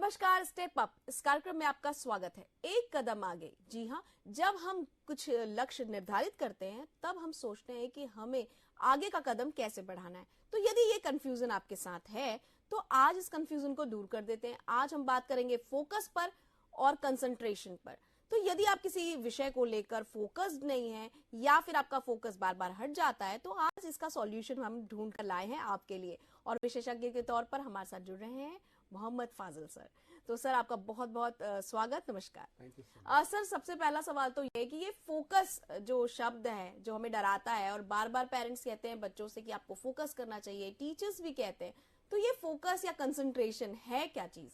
नमस्कार, step up इस कार्यक्रम में आपका स्वागत है। एक कदम आगे। जी हाँ, जब हम कुछ लक्ष्य निर्धारित करते हैं तब हम सोचते हैं कि हमें आगे का कदम कैसे बढ़ाना है। तो यदि ये कंफ्यूजन आपके साथ है तो आज इस कंफ्यूजन को दूर कर देते हैं। आज हम बात करेंगे फोकस पर और कंसंट्रेशन पर। तो यदि आप किसी विषय को लेकर फोकस्ड नहीं है या फिर आपका फोकस बार बार हट जाता है तो आज इसका सॉल्यूशन हम ढूंढ कर लाए हैं आपके लिए। और विशेषज्ञ के तौर पर हमारे साथ जुड़ रहे हैं मोहम्मद फाजिल सर। तो सर आपका बहुत बहुत स्वागत, नमस्कार। सर सबसे पहला सवाल तो ये है कि ये फोकस जो शब्द है जो हमें डराता है और बार बार पेरेंट्स कहते हैं बच्चों से कि आपको फोकस करना चाहिए, टीचर्स भी कहते हैं, तो ये फोकस या कंसंट्रेशन है क्या चीज?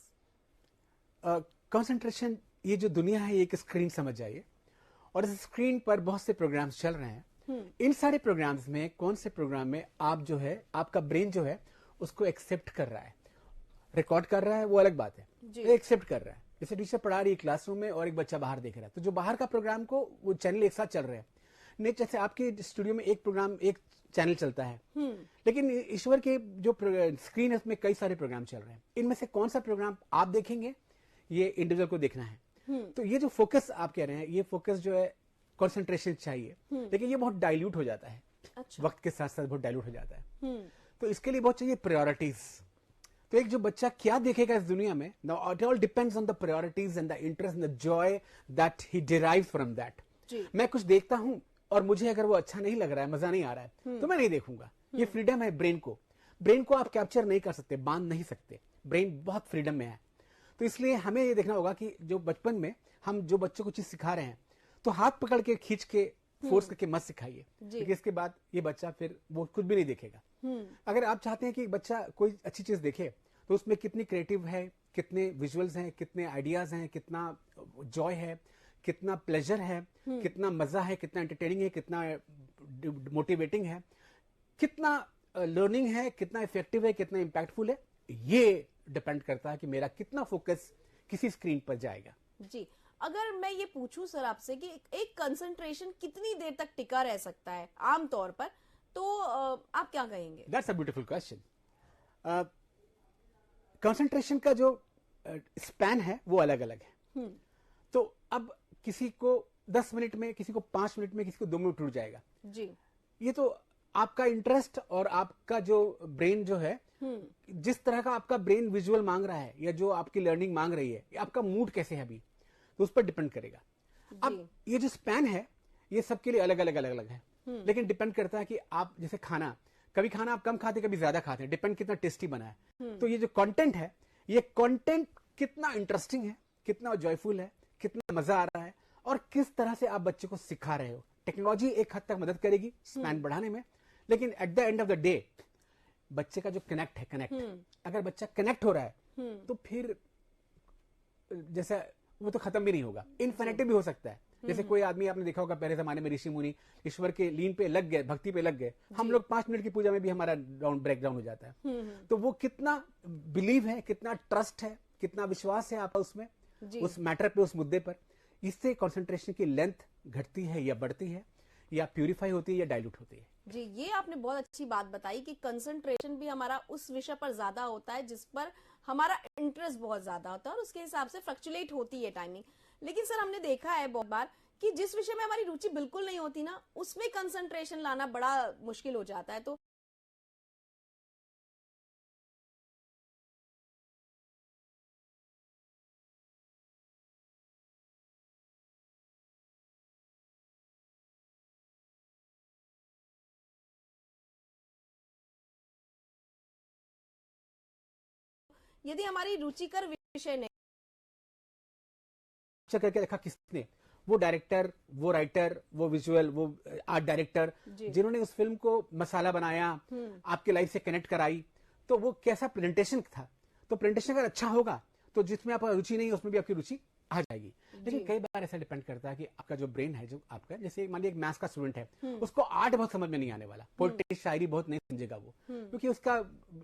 कंसंट्रेशन, ये जो दुनिया है ये एक स्क्रीन समझ जाइए और इस स्क्रीन पर बहुत से प्रोग्राम्स चल रहे हैं। इन सारे प्रोग्राम्स में कौन से प्रोग्राम में आप जो है आपका ब्रेन जो है उसको एक्सेप्ट कर रहा है, रिकॉर्ड कर रहा है, वो अलग बात है, एक्सेप्ट कर रहा है। जैसे टीचर पढ़ा रही है क्लासरूम में और एक बच्चा बाहर देख रहा है, तो जो बाहर का प्रोग्राम को वो चैनल एक साथ चल रहे हैं। नहीं, जैसे आपके स्टूडियो में एक प्रोग्राम एक चैनल चलता है, लेकिन ईश्वर के जो स्क्रीन है उसमें कई सारे प्रोग्राम चल रहे हैं। इनमें से कौन सा प्रोग्राम आप देखेंगे ये इंडिविजुअल को देखना है। तो ये जो फोकस आप कह रहे हैं, ये फोकस जो है कंसंट्रेशन चाहिए, लेकिन ये बहुत डाइल्यूट हो जाता है। अच्छा। वक्त के साथ साथ बहुत डाइल्यूट हो जाता है। तो इसके लिए बहुत चाहिए प्रायोरिटीज। तो एक जो बच्चा क्या देखेगा इस दुनिया में, it all depends on the priorities and the interest and the Joy that he derives from that. मैं कुछ देखता हूं और मुझे अगर वो अच्छा नहीं लग रहा है, मजा नहीं आ रहा है, तो मैं नहीं देखूंगा। ये फ्रीडम है ब्रेन को। ब्रेन को आप कैप्चर नहीं कर सकते, बांध नहीं सकते। ब्रेन बहुत फ्रीडम में है। तो इसलिए हमें ये देखना होगा कि जो बचपन में हम जो बच्चों को चीज सिखा रहे हैं, तो हाथ पकड़ के खींच के फोर्स करके मत सिखाइए, क्योंकि इसके बाद ये बच्चा फिर वो कुछ भी नहीं देखेगा। अगर आप चाहते हैं कि बच्चा कोई अच्छी चीज देखे तो उसमें कितनी क्रिएटिव है, कितने विजुअल्स हैं, कितने आइडियाज हैं, कितना जॉय है, कितना प्लेजर है, कितना मजा है, कितना एंटरटेनिंग है, कितना मोटिवेटिंग है, कितना लर्निंग है, कितना इफेक्टिव है, कितना इंपैक्टफुल है, ये डिपेंड करता है कि मेरा कितना फोकस किसी स्क्रीन पर जाएगा। जी, अगर मैं ये पूछूं सर आपसे कि एक कंसंट्रेशन कितनी देर तक टिका रह सकता है आमतौर पर, तो आप क्या कहेंगे? That's a beautiful question. Concentration का जो स्पैन है वो अलग अलग है। तो अब किसी को 10 मिनट में, किसी को 5 मिनट में, किसी को 2 मिनट उठ जाएगा। जी, ये तो आपका इंटरेस्ट और आपका जो ब्रेन जो है, जिस तरह का आपका ब्रेन विजुअल मांग रहा है या जो आपकी लर्निंग मांग रही है, आपका मूड कैसे है अभी, तो उस पर डिपेंड करेगा। अब ये जो स्पैन है ये सबके लिए अलग अलग है, लेकिन डिपेंड करता है कि आप जैसे खाना, कभी खाना आप कम खाते, कभी ज्यादा खाते हैं, डिपेंड कितना टेस्टी बना है। तो ये जो कंटेंट है, ये कंटेंट कितना इंटरेस्टिंग है, कितना जॉयफुल है, कितना मजा आ रहा है और किस तरह से आप बच्चे को सिखा रहे हो। टेक्नोलॉजी एक हद तक मदद करेगी स्पैन बढ़ाने में, लेकिन at the end of the day बच्चे का जो कनेक्ट, अगर बच्चा कनेक्ट हो रहा है तो फिर जैसा वो तो खत्म भी नहीं होगा, इन्फिनिटी भी हो सकता है। जैसे कोई आदमी आपने देखा होगा पहले जमाने में ऋषि मुनि ईश्वर के लीन पे लग गए, भक्ति पे लग गए। हम लोग 5 मिनट की पूजा में भी हमारा ब्रेक डाउन हो जाता है। तो वो कितना बिलीव है, कितना ट्रस्ट है, कितना विश्वास है आपका उसमें, उस मैटर पे, उस मुद्दे पर। इससे कंसंट्रेशन की लेंथ घटती है या बढ़ती है, या प्यूरिफाई होती है या डाइल्यूट होती है। जी, ये आपने बहुत अच्छी बात बताई कि कंसंट्रेशन भी हमारा उस विषय पर ज्यादा होता है जिस पर हमारा इंटरेस्ट बहुत ज्यादा होता है और उसके हिसाब से फ्लक्चुएट होती है टाइमिंग। लेकिन सर हमने देखा है बहुत बार कि जिस विषय में हमारी रुचि बिल्कुल नहीं होती ना, उसमें कंसंट्रेशन लाना बड़ा मुश्किल हो जाता है। तो यदि हमारी रुचिकर विषय नहीं करके रखा किसने, वो डायरेक्टर, वो राइटर, वो विजुअल, वो आर्ट डायरेक्टर, जिन्होंने उस फिल्म को मसाला बनाया, आपके लाइफ से कनेक्ट कराई, तो वो कैसा प्रेजेंटेशन था। तो प्रेजेंटेशन अगर अच्छा होगा तो जिसमें आपका रुचि नहीं है उसमें भी आपकी रुचि आ जाएगी। लेकिन कई बार ऐसा डिपेंड करता है कि आपका जो ब्रेन है, जो आपका, जैसे मान लीजिए एक मैथ्स का स्टूडेंट है, उसको आर्ट बहुत समझ में नहीं आने वाला, पोएट्री शायरी बहुत नहीं समझेगा वो, क्योंकि उसका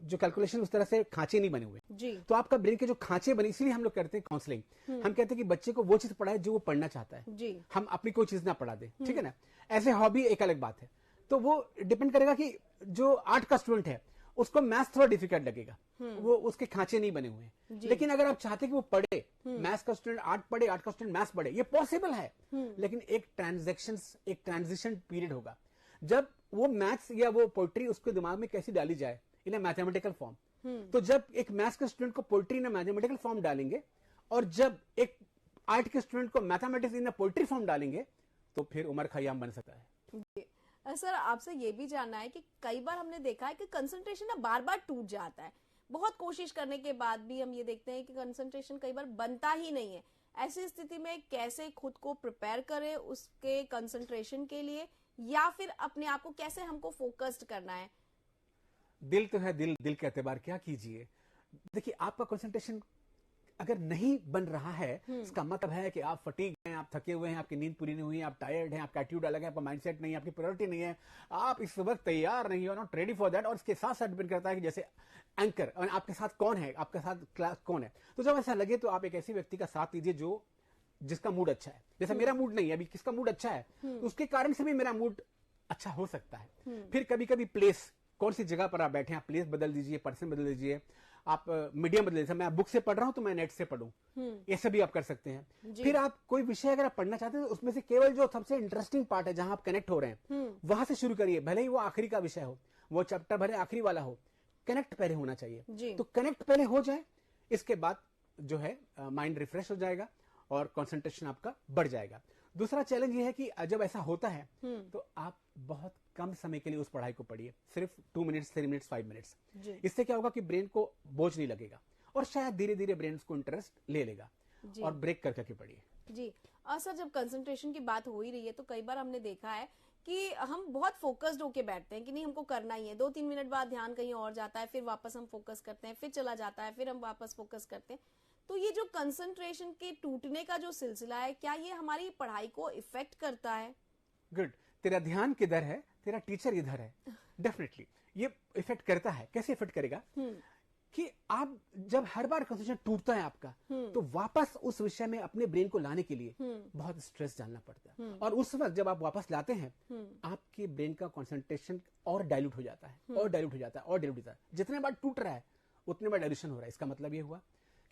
जो कैलकुलेशन उस तरह से खांचे नहीं बने हुए। तो आपका ब्रेन के जो खांचे बने, इसीलिए हम लोग करते हैं काउंसलिंग। हम कहते हैं कि बच्चे को वो चीज पढ़ाए जो वो पढ़ना चाहता है, हम अपनी कोई चीज ना पढ़ा दे, ठीक है ना। ऐसे हॉबी एक अलग बात है। तो वो डिपेंड करेगा कि जो आर्ट का स्टूडेंट है उसको मैथ्स थोड़ा डिफिकल्ट लगेगा, वो उसके खांचे नहीं बने हुए हैं। लेकिन अगर आप चाहते कि वो पढ़े, मैथ्स का स्टूडेंट आर्ट पढ़े, आर्ट का स्टूडेंट मैथ्स पढ़े, ये पॉसिबल है। लेकिन एक ट्रांजिशन पीरियड होगा जब वो मैथ्स या वो पोइट्री उसके दिमाग में कैसे डाली जाए इन मैथमेटिकल फॉर्म। तो जब एक मैथ्स के स्टूडेंट को पोइट्री इन मैथमेटिकल फॉर्म डालेंगे और जब एक आर्ट के स्टूडेंट को मैथमेटिक्स इन पोइट्री फॉर्म डालेंगे, तो फिर उमर खयाम बन सकता है। सर, आपसे ये भी जानना है कि कई बार हमने देखा है कि कंसंट्रेशन ना बार बार टूट जाता है, बहुत कोशिश करने के बाद भी हम ये देखते हैं कि कंसंट्रेशन कई बार बनता ही नहीं है। ऐसी स्थिति में कैसे खुद को प्रिपेयर करें उसके कंसंट्रेशन के लिए, या फिर अपने आप को कैसे हमको फोकस्ड करना है? दिल तो है, दिल के एतबार क्या कीजिए। देखिए, आपका कंसंट्रेशन अगर नहीं बन रहा है, इसका मतलब है कि आप फटीग हैं, आप थके हुए हैं, आपकी नींद पूरी नहीं हुई है, आप टायर्ड हैं, आपका एटीट्यूड अलग है, आपका माइंडसेट नहीं है, आपकी प्रायोरिटी नहीं है, आप इस वक्त तैयार नहीं हो, नॉट रेडी फॉर दैट। और इसके साथ साथ डिपेंड करता है कि जैसे एंकर आपके साथ कौन है, आपके साथ क्लास कौन है। तो जब ऐसा लगे तो आप एक ऐसे व्यक्ति का साथ लीजिए जो जिसका मूड अच्छा है। जैसे मेरा मूड नहीं है अभी, किसका मूड अच्छा है, तो उसके कारण से भी मेरा मूड अच्छा हो सकता है। फिर कभी कभी प्लेस, कौन सी जगह पर आप बैठे हैं, आप प्लेस बदल दीजिए, पर्सन बदल दीजिए, आप मीडियम बदल दीजिए। मैं बुक से पढ़ रहा हूं तो मैं नेट से पढ़ूं, ऐसे भी आप कर सकते हैं। फिर आप कोई विषय अगर आप पढ़ना चाहते हैं तो उसमें से केवल जो सबसे इंटरेस्टिंग पार्ट है, जहां आप कनेक्ट हो रहे हैं, वहां से शुरू करिए। भले ही वो आखिरी का विषय हो, वो चैप्टर भले आखिरी वाला हो, कनेक्ट पहले होना चाहिए। तो कनेक्ट पहले हो जाए, इसके बाद जो है माइंड रिफ्रेश हो जाएगा और कंसंट्रेशन आपका बढ़ जाएगा। दूसरा चैलेंज ये है कि जब ऐसा होता है तो आप बहुत कम समय के लिए उस पढ़ाई को पढ़िए, सिर्फ 2 मिनट्स, 3 मिनट्स, 5 मिनट्स। इससे क्या होगा कि ब्रेन को बोझ नहीं लगेगा और शायद धीरे धीरे ब्रेन को इंटरेस्ट ले लेगा। और ब्रेक कर करके पढ़िए जी। सर, जब कंसंट्रेशन की बात हो ही रही है तो कई बार हमने देखा है कि हम बहुत फोकस्ड होके बैठते हैं कि नहीं, हमको करना ही है। 2-3 मिनट बाद ध्यान कहीं और जाता है, फिर वापस हम फोकस करते हैं, फिर चला जाता है, फिर हम वापस फोकस करते हैं। तो ये जो कंसंट्रेशन के टूटने का जो सिलसिला है, क्या ये हमारी पढ़ाई को इफेक्ट करता है? गुड। तेरा ध्यान किधर है, तेरा टीचर इधर है। डेफिनेटली ये इफेक्ट करता है। कैसे इफेक्ट करेगा कि आप जब हर बार कंसंट्रेशन टूटता है आपका, तो वापस उस विषय में अपने ब्रेन को लाने के लिए बहुत स्ट्रेस डालना पड़ता है। और उस वक्त जब आप वापस लाते हैं, आपके ब्रेन का कंसंट्रेशन और डाइल्यूट हो जाता है, और डाइल्यूट हो जाता है, और डाइल्यूट हो जाता है। जितने बार टूट रहा है उतने बार डाइल्यूशन हो रहा है। इसका मतलब ये हुआ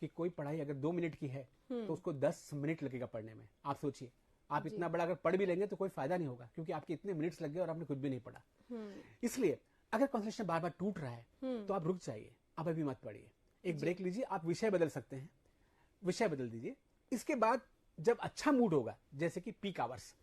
कि कोई पढ़ाई अगर 2 मिनट की है तो उसको 10 मिनट लगेगा पढ़ने में। आप सोचिए, आप इतना बड़ा अगर पढ़ भी लेंगे तो कोई फायदा नहीं होगा, क्योंकि आपके इतने मिनट्स लग गए और आपने कुछ भी नहीं पढ़ा। इसलिए अगर कंसंट्रेशन बार बार टूट रहा है तो आप रुक जाइए, आप अभी मत पढ़िए, एक ब्रेक लीजिए। आप विषय बदल सकते हैं, विषय बदल दीजिए। इसके बाद जब अच्छा मूड होगा, जैसे कि पीक आवर्स,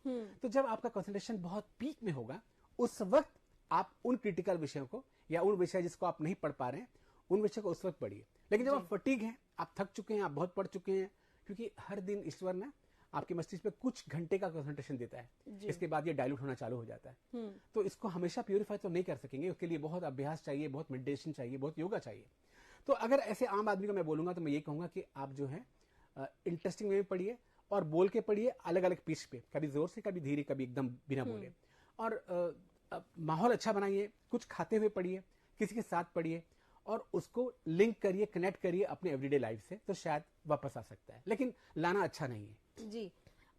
तो जब आपका कंसंट्रेशन बहुत पीक में होगा, उस वक्त आप उन क्रिटिकल विषयों को या उन विषय जिसको आप नहीं पढ़ पा रहे हैं, उन विषय को उस वक्त पढ़िए। लेकिन जब आप फटीग हैं, आप थक चुके हैं, आप बहुत पढ़ चुके हैं, क्योंकि हर दिन ईश्वर ना आपके मस्तिष्क पे कुछ घंटे का कंसंट्रेशन देता है, इसके बाद ये डाइल्यूट होना चालू हो जाता है। तो इसको हमेशा प्यूरिफाई तो नहीं कर सकेंगे, उसके लिए बहुत अभ्यास चाहिए, बहुत मेडिटेशन चाहिए, बहुत योगा चाहिए। तो अगर ऐसे आम आदमी को मैं बोलूंगा तो मैं ये कहूंगा कि आप जो है इंटरेस्टिंग वे में पढ़िए और बोल के पढ़िए, अलग अलग पिच पे, कभी जोर से, कभी धीरे, कभी एकदम बिना बोले। और माहौल अच्छा बनाइए, कुछ खाते हुए पढ़िए, किसी के साथ पढ़िए और उसको लिंक करिए, कनेक्ट करिए अपने एवरीडे लाइफ से, तो शायद वापस आ सकता है। लेकिन लाना अच्छा नहीं है। जी।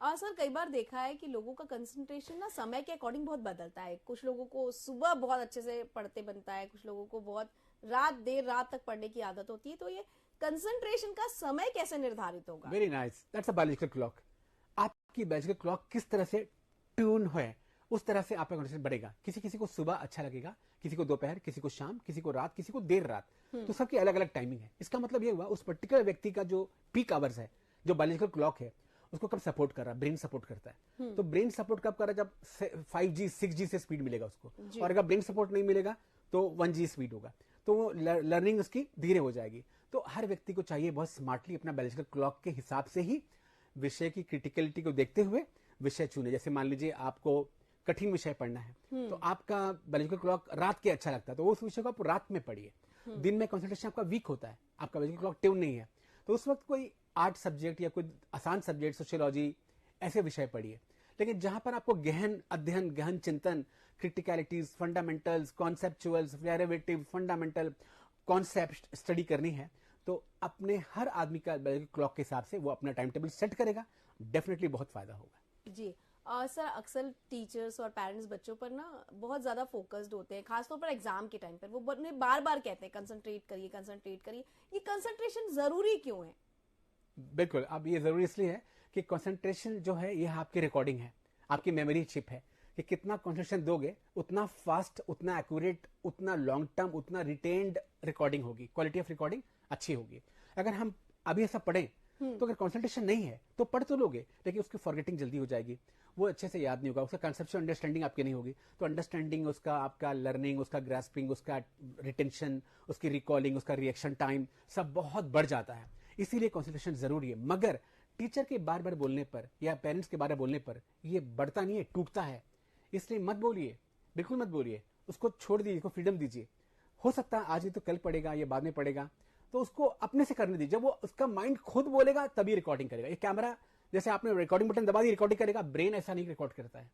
सर, कई बार देखा है कि लोगों का कंसंट्रेशन ना समय के अकॉर्डिंग बहुत बदलता है। कुछ लोगों को सुबह बहुत अच्छे से पढ़ते बनता है, कुछ लोगों को बहुत देर रात तक पढ़ने की आदत होती है। तो ये कंसंट्रेशन का समय कैसे निर्धारित होगा? Very nice, that's a biological clock. आपकी बायोलॉजिकल क्लॉक किस तरह से ट्यून है, उस तरह से आपका कंसंट्रेशन बढ़ेगा। किसी किसी को सुबह अच्छा लगेगा, किसी को दोपहर, किसी को शाम, किसी को रात, किसी को देर रात। तो सबकी अलग अलग टाइमिंग है। इसका मतलब ये हुआ उस पर्टिकुलर व्यक्ति का जो पीक आवर्स है, जो बायोलॉजिकल क्लॉक है, उसको कब सपोर्ट कर रहा है, ब्रेन सपोर्ट करता है। तो ब्रेन सपोर्ट कब कर रहा है, जब 5G 6G से स्पीड मिलेगा उसको। और अगर ब्रेन सपोर्ट नहीं मिलेगा तो 1G स्पीड होगा, तो वो लर्निंग उसकी धीरे हो जाएगी। तो हर व्यक्ति को चाहिए बहुत स्मार्टली अपना बायोलॉजिकल क्लॉक के हिसाब से ही विषय की क्रिटिकलिटी को देखते हुए विषय चुने। जैसे मान लीजिए आपको कठिन विषय पढ़ना है, तो आपका बायोलॉजिकल क्लॉक रात के अच्छा लगता है, तो उस विषय को आप रात में पढ़िए। दिन में कंसंट्रेशन आपका वीक होता है, आपका बायोलॉजिकल क्लॉक ट्यून नहीं है, तो उस वक्त कोई आर्ट सब्जेक्ट या कोई आसान सब्जेक्ट, सोशियोलॉजी, ऐसे विषय पढ़िए। लेकिन जहां पर आपको गहन अध्ययन, गहन चिंतन, criticalities, fundamentals, conceptuals, derivative, fundamental concept study करनी है, तो अपने हर आदमी का बायोलॉजिकल क्लॉक के हिसाब से वो अपना टाइम टेबल सेट करेगा, डेफिनेटली बहुत फायदा होगा। जी। सर अक्सर टीचर्स और पेरेंट्स बच्चों पर ना बहुत ज्यादा फोकस्ड होते हैं, खासतौर पर एग्जाम के टाइम पर वो बार बार कहते हैं कंसंट्रेट करिए कंसंट्रेट करिए। ये कंसंट्रेशन जरूरी क्यों है? बिल्कुल, अब ये जरूरी इसलिए है कि कंसंट्रेशन जो है ये आपकी रिकॉर्डिंग है, आपकी मेमोरी चिप है कि कितना कंसंट्रेशन दोगे उतना फास्ट, उतना एक्यूरेट, उतना लॉन्ग टर्म, उतना रिटेन्ड रिकॉर्डिंग होगी, क्वालिटी ऑफ रिकॉर्डिंग अच्छी होगी। अगर हम अभी ऐसा पढ़ें तो अगर कंसंट्रेशन नहीं है तो पढ़ तो लोगे लेकिन उसकी फॉरगेटिंग जल्दी हो जाएगी, वो अच्छे से याद नहीं होगा, उसका कंसेप्चुअल अंडरस्टैंडिंग आपकी नहीं होगी। तो अंडरस्टैंडिंग, उसका आपका लर्निंग, उसका ग्रास्पिंग, उसका रिटेंशन, उसकी रिकॉलिंग, उसका रिएक्शन टाइम सब बहुत बढ़ जाता है। इसीलिए कंसंट्रेशन जरूरी है। मगर टीचर के बार बार बोलने पर या पेरेंट्स के बारे में बोलने पर ये बढ़ता नहीं है, टूटता है। इसलिए मत बोलिए, बिल्कुल मत बोलिए, उसको छोड़ दीजिए, उसको फ्रीडम दीजिए। हो सकता है आज नहीं तो कल पढ़ेगा या बाद में पढ़ेगा, तो उसको अपने से करने दीजिए। जब वो उसका माइंड खुद बोलेगा तभी रिकॉर्डिंग करेगा। ये कैमरा जैसे आपने रिकॉर्डिंग बटन दबा दी रिकॉर्डिंग करेगा, ब्रेन ऐसा नहीं रिकॉर्ड करता है।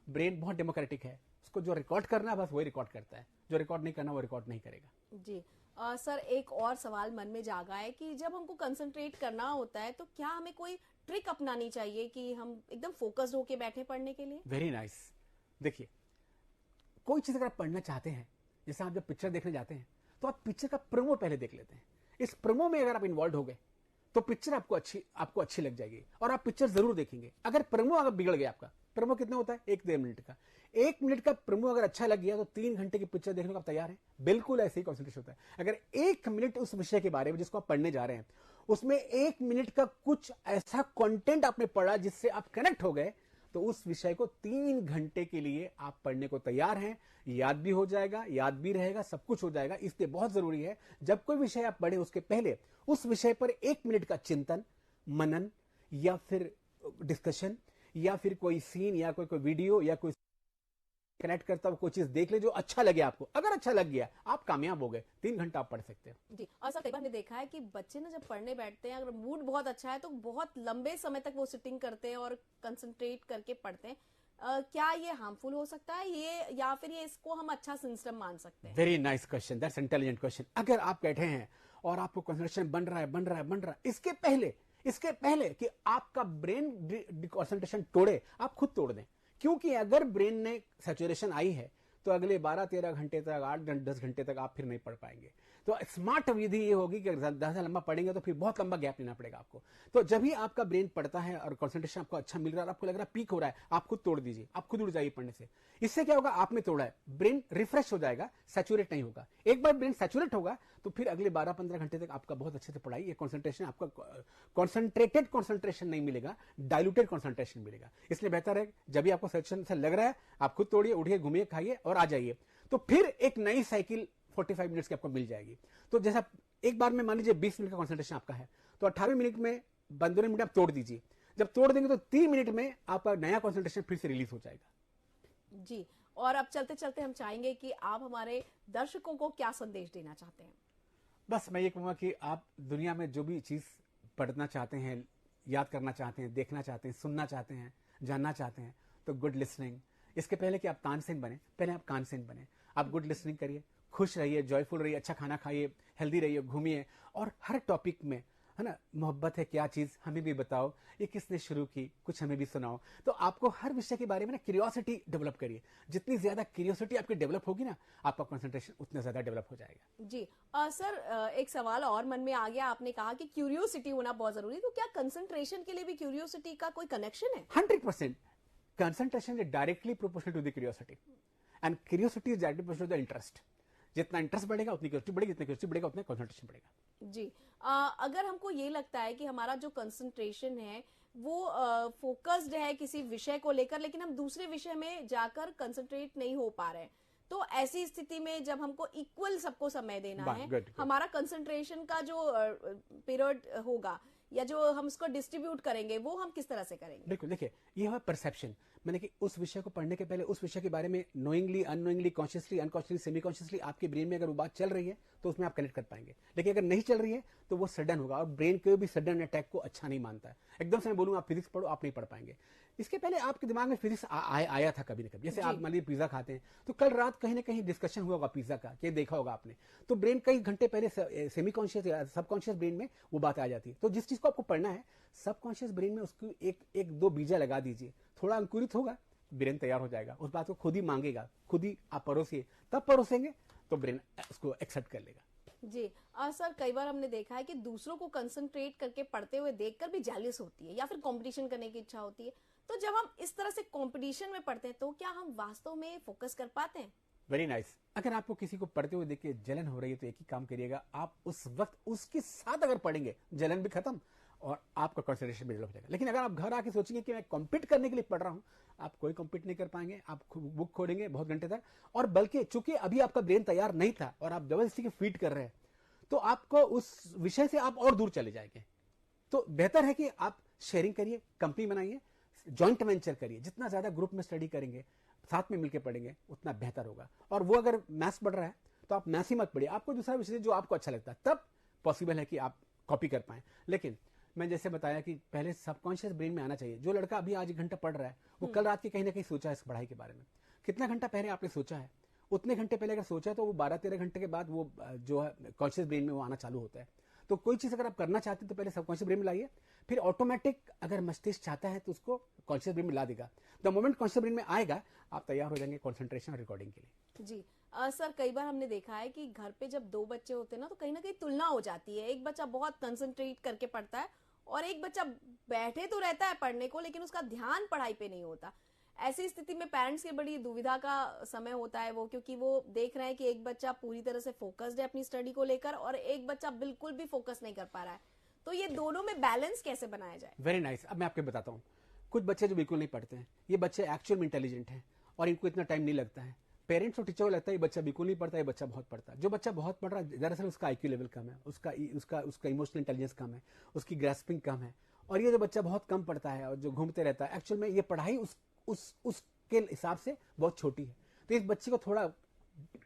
ब्रेन बहुत डेमोक्रेटिक है, उसको जो रिकॉर्ड करना है बस वही रिकॉर्ड करता है, जो रिकॉर्ड नहीं करना वो रिकॉर्ड नहीं करेगा। जी सर एक और सवाल मन में जागा है कि जब हमको कंसंट्रेट करना होता है तो क्या हमें कोई ट्रिक अपनानी चाहिए कि हम एकदम फोकस्ड होके बैठे पढ़ने के लिए? Very nice. देखिए, कोई चीज अगर आप पढ़ना चाहते हैं, जैसे आप जब पिक्चर देखने जाते हैं तो आप पिक्चर का प्रोमो पहले देख लेते हैं। इस प्रोमो में अगर आप इन्वॉल्व हो गए तो पिक्चर आपको अच्छी लग जाएगी और आप पिक्चर जरूर देखेंगे। अगर प्रोमो अगर बिगड़ गया, आपका प्रोमो कितना होता है 1-1.5 मिनट का, 1 मिनट का प्रोमो अगर अच्छा लग गया तो 3 घंटे की पिक्चर देखने को आप तैयार हैं। बिल्कुल ऐसे ही कॉन्सेंट्रेशन होता है। अगर 1 मिनट उस विषय के बारे में जिसको आप पढ़ने जा रहे हैं उसमें 1 मिनट का कुछ ऐसा कंटेंट आपने पढ़ा जिससे आप कनेक्ट हो गए, तो उस विषय को 3 घंटे के लिए आप पढ़ने को तैयार हैं। याद भी हो जाएगा, याद भी रहेगा, सब कुछ हो जाएगा। इसलिए बहुत जरूरी है जब कोई विषय आप पढ़े उसके पहले उस विषय पर 1 मिनट का चिंतन, मनन या फिर डिस्कशन या फिर कोई सीन या कोई वीडियो या कोई कनेक्ट करता हुआ कोई चीज देख ले जो अच्छा लगे आपको। अगर अच्छा लग गया आप कामयाब हो गए, 3 घंटा आप पढ़ सकते हो। जी और सर कई बार हमने देखा है कि बच्चे ना जब पढ़ने बैठते हैं अगर मूड बहुत अच्छा है तो बहुत लंबे समय तक वो सिटिंग करते हैं और कंसंट्रेट करके पढ़ते हैं। क्या ये हार्मफुल हो सकता है ये, या फिर ये इसको हम अच्छा सिस्टम मान सकते हैं? Very nice question, that's intelligent question. अगर आप बैठे हैं और आपको कंसंट्रेशन बन रहा है, इसके पहले कि आपका ब्रेन कंसंट्रेशन तोड़े, आप खुद तोड़ दें। क्योंकि अगर ब्रेन ने सैचुरेशन आई है तो अगले 12-13 घंटे तक, 8-10 घंटे तक आप फिर नहीं पढ़ पाएंगे। तो स्मार्ट विधि ये होगी कि ज्यादा लंबा पढ़ेंगे तो फिर बहुत लंबा गैप लेना पड़ेगा आपको। तो जब भी आपका ब्रेन पढ़ता है और कंसंट्रेशन आपको अच्छा मिल रहा है, आपको लग रहा है पीक हो रहा है, आप खुद तोड़ दीजिए, आप खुद उड़ जाइए पढ़ने से। इससे क्या होगा, आपने तोड़ा है, ब्रेन रिफ्रेश हो जाएगा, सैचुरेट नहीं होगा। एक बार ब्रेन सैचुरेट होगा तो फिर अगले 12-15 घंटे तक आपका बहुत अच्छे से पढ़ाई, ये कंसंट्रेशन आपका कॉन्सेंट्रेटेड कंसंट्रेशन नहीं मिलेगा, डाइल्यूटेड कंसंट्रेशन मिलेगा। इसलिए बेहतर है जब भी आपको सेशन से लग रहा है आप खुद तोड़िए, उठिए, घूमिए, खाइए और आ जाइए। तो फिर एक नई साइकिल 45 मिनट्स की आपको मिल जाएगी। तो जैसा एक बार में मान लीजिए 20 मिनट का कंसंट्रेशन आपका है तो 18वें मिनट में 15 मिनट आप तोड़ दीजिए। जब तोड़ देंगे तो 3 मिनट में आपका नया कंसंट्रेशन फिर से रिलीज हो जाएगा। जी और अब चलते चलते हम चाहेंगे कि आप हमारे दर्शकों को क्या संदेश देना चाहते हैं? बस मैं ये कहूंगा कि आप दुनिया में जो भी चीज पढ़ना चाहते हैं, याद करना चाहते हैं, देखना चाहते हैं, सुनना चाहते हैं, जानना चाहते हैं, तो गुड लिसनिंग। इसके पहले कि आप तानसेन बने, पहले आप कानसेन बने। आप गुड लिसनिंग करिए, खुश रहिए, जॉयफुल रहिए, अच्छा खाना खाइए, हेल्दी रहिए, घूमिए और हर टॉपिक में, है ना, मोहब्बत है क्या चीज, हमें भी बताओ, ये किसने शुरू की, कुछ हमें भी सुनाओ। तो आपको हर विषय के बारे में ना क्यूरियोसिटी डेवलप करिए। जितनी ज्यादा क्यूरियोसिटी आपकी डेवलप होगी ना, आपका कंसंट्रेशन उतना ज्यादा डेवलप हो जाएगा। जी सर एक सवाल और मन में आ गया। आपने कहा कि क्यूरियोसिटी होना बहुत जरूरी है, तो क्या कंसंट्रेशन के लिए भी क्यूरियोसिटी का कोई कनेक्शन है? 100% concentration is directly proportional to the curiosity and curiosity is directly proportional to the interest. जितना इंटरेस्ट बढ़ेगा उतनी क्यूरियोसिटी बढ़ेगी, जितना क्यूरियोसिटी बढ़ेगा उतना कंसंट्रेशन बढ़ेगा। जी अगर हमको ये लगता है कि हमारा जो कंसंट्रेशन है वो फोकस्ड है किसी विषय को लेकर, लेकिन हम दूसरे विषय में जाकर कंसंट्रेट नहीं हो पा रहे हैं, तो ऐसी स्थिति में जब हमको इक्वल सबको समय देना है, good. हमारा कंसंट्रेशन का जो पीरियड होगा या जो हम उसको डिस्ट्रीब्यूट करेंगे वो हम किस तरह से करेंगे? बिल्कुल, देखिए ये है परसेप्शन। मैंने कि उस विषय को पढ़ने के पहले उस विषय के बारे में knowingly, unknowingly, consciously, unconsciously, semi consciously आपके ब्रेन में अगर वो बात चल रही है तो उसमें आप कनेक्ट कर पाएंगे। लेकिन अगर नहीं चल रही है तो वो सडन होगा और ब्रेन कोई भी सडन अटैक को अच्छा नहीं मानता है। एकदम से मैं बोलूंगा आप फिजिक्स पढ़ो, आप नहीं पढ़ पाएंगे। इसके पहले आपके दिमाग में फिजिक्स आया था कभी ना कभी। जैसे आप मान लीजिए पिज्जा खाते हैं तो कल रात कहीं ना कहीं डिस्कशन हुआ होगा पिज्जा का, ये देखा होगा आपने, तो ब्रेन कई घंटे पहले सेमी कॉन्शियस या सबकॉन्शियस ब्रेन में वो बात आ जाती है। तो जिस चीज को आपको पढ़ना है, सबकॉन्शियस ब्रेन में उसको एक दो बीजा लगा दीजिए, थोड़ा अंकुरित होगा, ब्रेन तैयार हो जाएगा, उस बात को खुद ही मांगेगा, खुद ही आप परोसिए, तब परोसेंगे तो ब्रेन उसको एक्सेप्ट कर लेगा। जी सर, कई बार हमने देखा है कि दूसरों को कंसंट्रेट करके पढ़ते हुए देखकर भी जेलस होती है या फिर कंपटीशन करने की इच्छा होती है। तो जब हम इस तरह से कंपटीशन में पढ़ते हैं तो क्या हम वास्तव में फोकस कर पाते हैं? Very nice. अगर आपको किसी को पढ़ते हुए देख के जलन हो रही है तो एक ही काम करिएगा, आप उस वक्त उसके साथ अगर पढ़ेंगे जलन भी खत्म और आपका कंसंट्रेशन भी डेवलप हो जाएगा। लेकिन अगर आप घर आके सोचेंगे कि मैं कॉम्पीट करने के लिए पढ़ रहा हूं, आप कोई कॉम्पीट नहीं कर पाएंगे, आप बुक खोलेंगे बहुत घंटे तक, और बल्कि चूंकि अभी आपका ब्रेन तैयार नहीं था और आप जबरदस्ती के फीड कर रहे हैं, तो आपको उस विषय से आप और दूर चले जाएंगे। तो बेहतर है कि आप शेयरिंग करिए, कंपनी बनाइए, जॉइंट वेंचर करिए। जितना ज्यादा ग्रुप में स्टडी करेंगे, साथ में मिलकर पढ़ेंगे, उतना बेहतर होगा। और वो अगर मैथ्स पढ़ रहा है तो आप मैथ्स ही मत पढ़िए, आपको दूसरा विषय जो आपको अच्छा लगता है, तब पॉसिबल है कि आप कॉपी कर पाए। लेकिन मैं जैसे बताया कि पहले सबकॉन्शियस ब्रेन में आना चाहिए। जो लड़का अभी आज 1 घंटा पढ़ रहा है, वो कल रात के कहीं ना कहीं सोचा है इस पढ़ाई के बारे में। कितना घंटा पहले आपने सोचा है, उतने घंटे पहले अगर सोचा तो वो 12-13 घंटे के बाद वो जो है कॉन्शियस ब्रेन में वो आना चालू होता है। तो कोई चीज अगर आप करना चाहते हैं तो पहले सबकॉन्शियस ब्रेन में लाइए, फिर ऑटोमेटिक अगर मस्तिष्क चाहता है तो उसको कॉन्शियस ब्रेन में ला देगा। द मोमेंट कॉन्शियस ब्रेन में आएगा, आप तैयार हो जाएंगे कॉन्सेंट्रेशन और रिकॉर्डिंग के लिए। जी सर, कई बार हमने देखा है कि घर पे जब 2 बच्चे होते हैं ना तो कहीं ना कहीं तुलना हो जाती है। एक बच्चा बहुत कंसंट्रेट करके पढ़ता है और एक बच्चा बैठे तो रहता है पढ़ने को, लेकिन उसका ध्यान पढ़ाई पे नहीं होता। ऐसी स्थिति में पेरेंट्स की बड़ी दुविधा का समय होता है वो, क्योंकि वो देख रहे हैं कि एक बच्चा पूरी तरह से फोकस्ड है अपनी स्टडी को लेकर और एक बच्चा बिल्कुल भी फोकस नहीं कर पा रहा है। तो ये दोनों में बैलेंस कैसे बनाया जाए? Very nice. अब मैं आपको बताता हूँ, कुछ बच्चे जो बिल्कुल नहीं पढ़ते हैं, ये बच्चे एक्चुअल में इंटेलिजेंट हैं और इनको इतना टाइम नहीं लगता है। पेरेंट्स और टीचर को लगता है ये बच्चा बिल्कुल नहीं पढ़ता, ये बच्चा बहुत पढ़ता है। जो बच्चा बहुत पढ़ रहा है, दरअसल उसका आईक्यू लेवल कम है, उसका इमोशनल इंटेलिजेंस कम है, उसकी ग्रास्पिंग कम है। और ये जो बच्चा बहुत कम पढ़ता है और जो घूमते रहता है, एक्चुअल में ये पढ़ाई उसके हिसाब से बहुत छोटी है। तो इस बच्चे को थोड़ा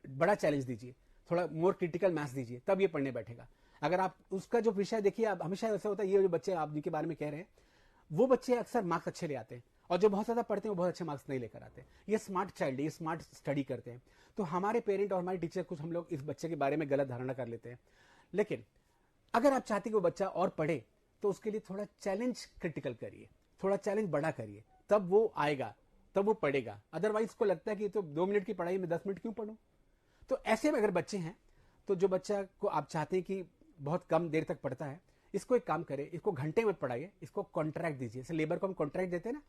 बड़ा चैलेंज दीजिए, थोड़ा मोर क्रिटिकल मैथ्स दीजिए, तब ये पढ़ने बैठेगा। अगर आप उसका जो विषय देखिए, आप हमेशा ऐसा होता है, ये जो बच्चे आप जिनके बारे में कह रहे हैं, वो बच्चे अक्सर मार्क्स अच्छे ले आते हैं और जो बहुत ज्यादा पढ़ते हैं वो बहुत अच्छे मार्क्स नहीं लेकर आते। ये स्मार्ट चाइल्ड है, ये स्मार्ट स्टडी करते हैं। तो हमारे पेरेंट और हमारे टीचर कुछ हम लोग इस बच्चे के बारे में गलत धारणा कर लेते हैं। लेकिन अगर आप चाहते कि वो बच्चा और पढ़े तो उसके लिए थोड़ा चैलेंज क्रिटिकल करिए, थोड़ा चैलेंज बड़ा करिए, तब वो आएगा, तब वो पढ़ेगा। अदरवाइज को लगता है कि तो 2 मिनट की पढ़ाई में 10 मिनट क्यों पढ़ूं। तो ऐसे में अगर बच्चे हैं तो जो बच्चा को आप चाहते हैं कि बहुत कम देर तक पढ़ता है, इसको एक काम करें, इसको घंटे मत पढ़ाइए, इसको कॉन्ट्रैक्ट दीजिए। जैसे लेबर को हम कॉन्ट्रैक्ट देते हैं ना,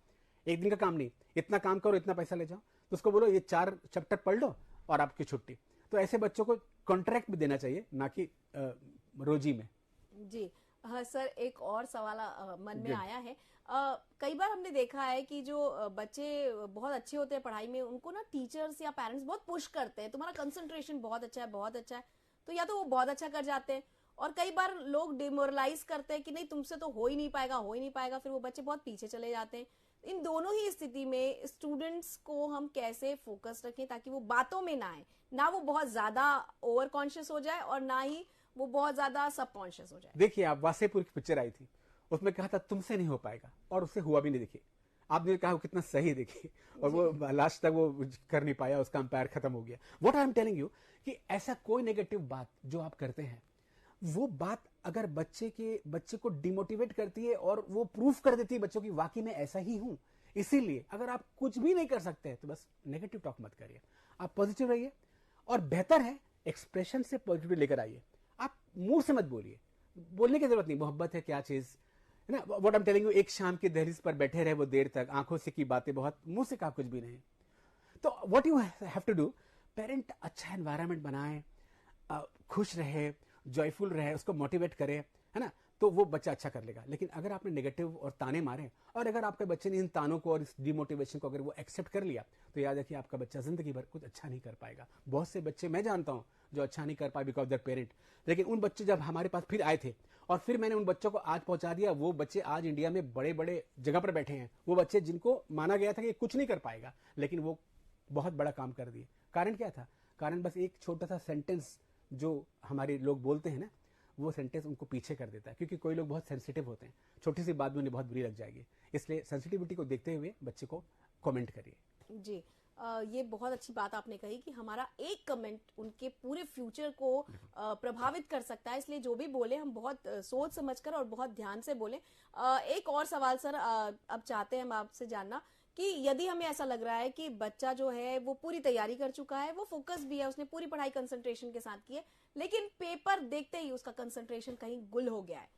एक दिन का काम नहीं, इतना काम करो, इतना पैसा ले जाओ, तो उसको बोलो ये 4 चैप्टर पढ़ लो और आपकी छुट्टी। तो ऐसे बच्चों को कॉन्ट्रैक्ट भी देना चाहिए, ना कि रोजी में। जी हाँ सर, एक और सवाल मन में आया है। कई बार हमने देखा है कि जो बच्चे बहुत अच्छे होते हैं पढ़ाई में, उनको ना टीचर्स या पेरेंट्स बहुत पुश करते हैं, तुम्हारा कंसंट्रेशन बहुत अच्छा है, बहुत अच्छा है। तो या तो वो बहुत अच्छा कर जाते हैं और कई बार लोग डिमोरलाइज करते हैं कि नहीं तुमसे तो हो ही नहीं पाएगा, हो ही नहीं पाएगा, फिर वो बच्चे बहुत पीछे चले जाते हैं। इन दोनों ही स्थिति में स्टूडेंट्स को हम कैसे फोकस रखें ताकि वो बातों में ना आए, ना वो बहुत ज्यादा ओवर कॉन्शियस हो जाए और ना ही वो बहुत ज्यादा सबकॉन्शियस हो जाए? देखिए, आप वासेपुर की पिक्चर आई थी, उसमें कहा था तुमसे नहीं हो पाएगा और उससे हुआ भी नहीं। देखिए, आपने कहा कितना सही, देखिए, और वो लास्ट तक वो कर नहीं पाया, उसका अंपायर खत्म हो गया। What I am telling you कि ऐसा कोई नेगेटिव बात जो आप करते हैं, वो बात अगर बच्चे को डिमोटिवेट करती है और वो प्रूफ कर देती है बच्चों की वाकई में ऐसा ही हूं। इसीलिए अगर आप कुछ भी नहीं कर सकते हैं तो बस नेगेटिव टॉक मत करिए, आप पॉजिटिव रहिए। और बेहतर है एक्सप्रेशन से पॉजिटिव लेकर आइए, आप मुंह से मत बोलिए, बोलने की जरूरत नहीं। मोहब्बत है क्या चीज है ना, what I am telling you. एक शाम की दहलीज पर बैठे रहे वो देर तक, आंखों से की बातें बहुत, मुंह से कहा कुछ भी नहीं। तो what you have to do, parent अच्छा एनवायरनमेंट बनाए, खुश रहे, जॉयफुल रहे, उसको मोटिवेट करे, है ना, तो वो बच्चा अच्छा कर लेगा। लेकिन अगर आपने नेगेटिव और ताने मारे और अगर आपके बच्चे ने इन तानों को और इस डिमोटिवेशन को अगर वो एक्सेप्ट कर लिया, तो याद रखिए आपका बच्चा जिंदगी भर कुछ अच्छा नहीं कर पाएगा। बहुत से बच्चे मैं जानता हूं जो अच्छा नहीं कर पाए बिकॉज देयर पेरेंट। लेकिन उन बच्चे जब हमारे पास फिर आए थे और फिर मैंने उन बच्चों को आज पहुंचा दिया, वो बच्चे आज इंडिया में बड़े बड़े जगह पर बैठे हैं। वो बच्चे जिनको माना गया था कि कुछ नहीं कर पाएगा, लेकिन वो बहुत बड़ा काम कर दिए। कारण क्या था? कारण बस एक छोटा सा सेंटेंस जो हमारे लोग बोलते हैं ना, वो सेंटेंस उनको पीछे कर देता है। क्योंकि कोई लोग बहुत सेंसिटिव होते हैं, छोटी सी बात में उन्हें बहुत बुरी लग जाएगी। इसलिए सेंसिटिविटी को देखते हुए बच्चे को कमेंट करिए। जी ये बहुत अच्छी बात आपने कही कि हमारा एक कमेंट उनके पूरे फ्यूचर को प्रभावित कर सकता है, इसलिए जो भी बोले हम बहुत सोच समझकर और बहुत ध्यान से बोले। एक और सवाल सर, अब चाहते हैं हम आपसे जानना कि यदि हमें ऐसा लग रहा है कि बच्चा जो है वो पूरी तैयारी कर चुका है, वो फोकस भी है, उसने पूरी पढ़ाई कंसंट्रेशन के साथ की है, लेकिन पेपर देखते ही उसका कंसंट्रेशन कहीं गुल हो गया है,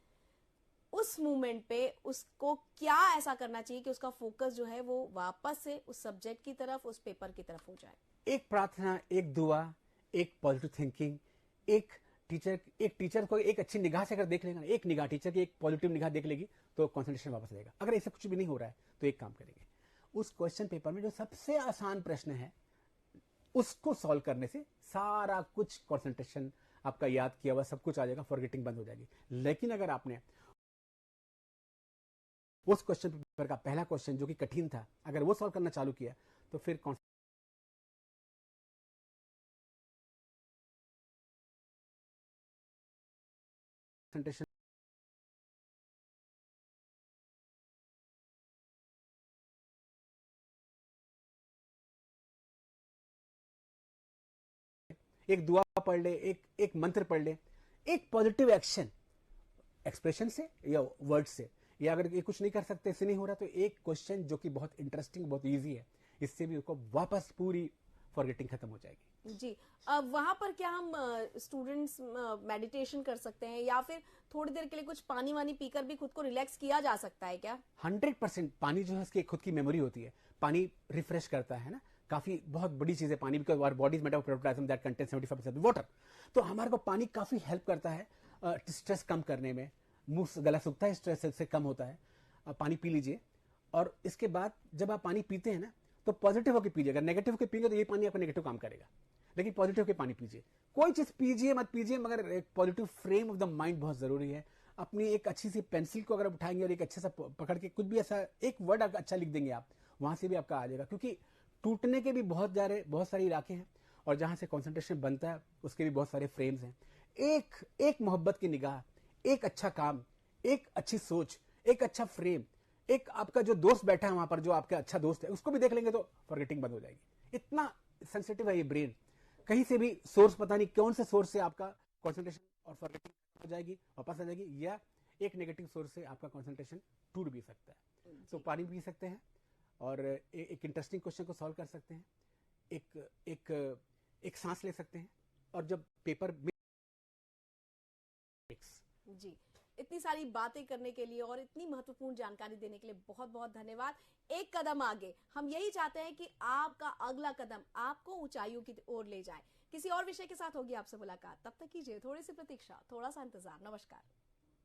उस मोमेंट पे उसको क्या ऐसा करना चाहिए कि उसका फोकस जो है वो वापस से उस सब्जेक्ट की तरफ, उस पेपर की तरफ हो जाए? एक प्रार्थना, एक दुआ, एक पॉजिटिव थिंकिंग, एक टीचर को एक अच्छी निगाह से अगर देख लेगा, एक निगाह टीचर की एक पॉजिटिव निगाह देख लेगी तो कंसंट्रेशन वापस आएगा। अगर ऐसा कुछ भी नहीं हो रहा है तो एक काम करेंगे, उस क्वेश्चन पेपर में जो सबसे आसान प्रश्न है उसको सॉल्व करने से सारा कुछ कंसंट्रेशन आपका याद किया हुआ सब कुछ आ जाएगा, फॉरगेटिंग बंद हो जाएगी। लेकिन अगर आपने उस क्वेश्चन पेपर का पहला क्वेश्चन जो कि कठिन था, अगर वो सॉल्व करना चालू किया तो फिर कंसंट्रेशन एक दुआ पढ़ ले, एक मंत्र पढ़ ले, एक पॉजिटिव एक्शन एक्सप्रेशन से या वर्ड से, या अगर ये कुछ नहीं कर सकते, इससे नहीं हो रहा, तो एक क्वेश्चन जो कि बहुत इंटरेस्टिंग, बहुत इजी है, इससे भी उसको वापस पूरी फॉरगेटिंग खत्म हो जाएगी। जी, अब वहां पर क्या हम स्टूडेंट्स मेडिटेशन कर सकते हैं या फिर थोड़ी देर के लिए कुछ पानी वानी पीकर भी खुद को रिलैक्स किया जा सकता है क्या? 100% पानी जो है उसकी खुद की मेमोरी होती है। पानी रिफ्रेश करता है ना, काफी बहुत बड़ी चीज है पानी, because our body is made of protoplasm that contains 75% water. तो हमारे को पानी काफी हेल्प करता है स्ट्रेस कम करने में। मुंह गला सूखता है, स्ट्रेस से कम होता है। पानी पी लीजिए, और इसके बाद जब आप पानी पीते हैं ना तो पॉजिटिव होकर पीजिए। अगर नेगेटिव होकर पीएंगे तो ये पानी आपका नेगेटिव काम करेगा, लेकिन पॉजिटिव के पानी पीजिए। कोई चीज पीजिए मत पीजिए, मगर एक positive frame of the mind बहुत जरूरी है। अपनी एक अच्छी सी पेंसिल को अगर उठाएंगे और एक अच्छे सा पकड़ के कुछ भी ऐसा एक वर्ड अच्छा लिख देंगे आप, वहां से भी आपका आ जाएगा। क्योंकि टूटने के भी बहुत सारे इलाके हैं, और जहां से कॉन्सेंट्रेशन बनता है उसके भी बहुत सारे फ्रेम्स हैं। एक मोहब्बत की निगाह, एक अच्छा काम, एक अच्छी सोच, एक अच्छा फ्रेम, एक आपका जो दोस्त बैठा है वहां पर, जो आपका अच्छा दोस्त है, उसको भी देख लेंगे तो फॉरगेटिंग बंद हो जाएगी। इतना सेंसिटिव है ये ब्रेन। कहीं से भी सोर्स, पता नहीं कौन से सोर्स से आपका कंसंट्रेशन और फॉरगेटिंग हो जाएगी, वापस आ जाएगी, या एक नेगेटिव सोर्स से आपका कंसंट्रेशन टूट भी सकता है। तो पानी पी सकते हैं, और एक इंटरेस्टिंग क्वेश्चन को सॉल्व कर सकते हैं, एक एक एक सांस ले सकते हैं, और जब पेपर जी, इतनी सारी बातें करने के लिए और इतनी महत्वपूर्ण जानकारी देने के लिए बहुत बहुत धन्यवाद। एक कदम आगे, हम यही चाहते हैं कि आपका अगला कदम आपको ऊंचाइयों की ओर ले जाए। किसी और विषय के साथ होगी आपसे मुलाकात, तब तक कीजिए थोड़ी सी प्रतीक्षा, थोड़ा सा इंतजार। नमस्कार।